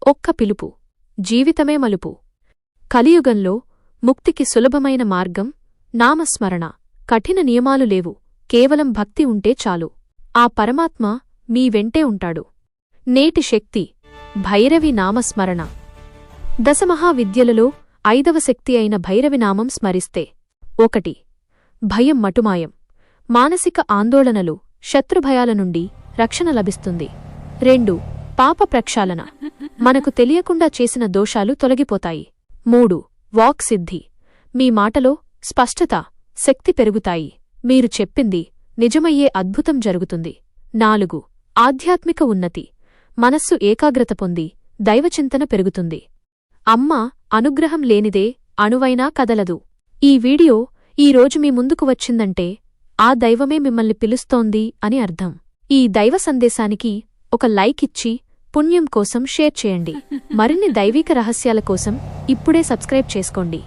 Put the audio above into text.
ఒక్క పిలుపు జీవితమే మలుపు. కలియుగంలో ముక్తికి సులభమైన మార్గం నామస్మరణ. కఠిన నియమాలు లేవు, కేవలం భక్తి ఉంటే చాలు. ఆ పరమాత్మ మీ వెంటే ఉంటాడు. నేటి శక్తి భైరవి నామస్మరణ. దశమహావిద్యలలో 5వ శక్తి అయిన భైరవినామం స్మరిస్తే 1. భయం మటుమాయం. మానసిక ఆందోళనలు, శత్రుభయాల నుండి రక్షణ లభిస్తుంది. 2. పాప ప్రక్షాళన. మనకు తెలియకుండా చేసిన దోషాలు తొలగిపోతాయి. 3. వాక్ సిద్ధి. మీ మాటలో స్పష్టత, శక్తి పెరుగుతాయి. మీరు చెప్పింది నిజమయ్యే అద్భుతం జరుగుతుంది. 4. ఆధ్యాత్మిక ఉన్నతి. మనస్సు ఏకాగ్రత పొంది దైవచింతన పెరుగుతుంది. అమ్మ అనుగ్రహం లేనిదే అణువైనా కదలదు. ఈ వీడియో ఈరోజు మీ ముందుకు వచ్చిందంటే ఆ దైవమే మిమ్మల్ని పిలుస్తోంది అని అర్థం. ఈ దైవ సందేశానికి ఒక లైక్ ఇచ్చి పుణ్యం కోసం షేర్ చేయండి. మరిన్ని దైవీక రహస్యాల కోసం ఇప్పుడే సబ్స్క్రైబ్ చేసుకోండి.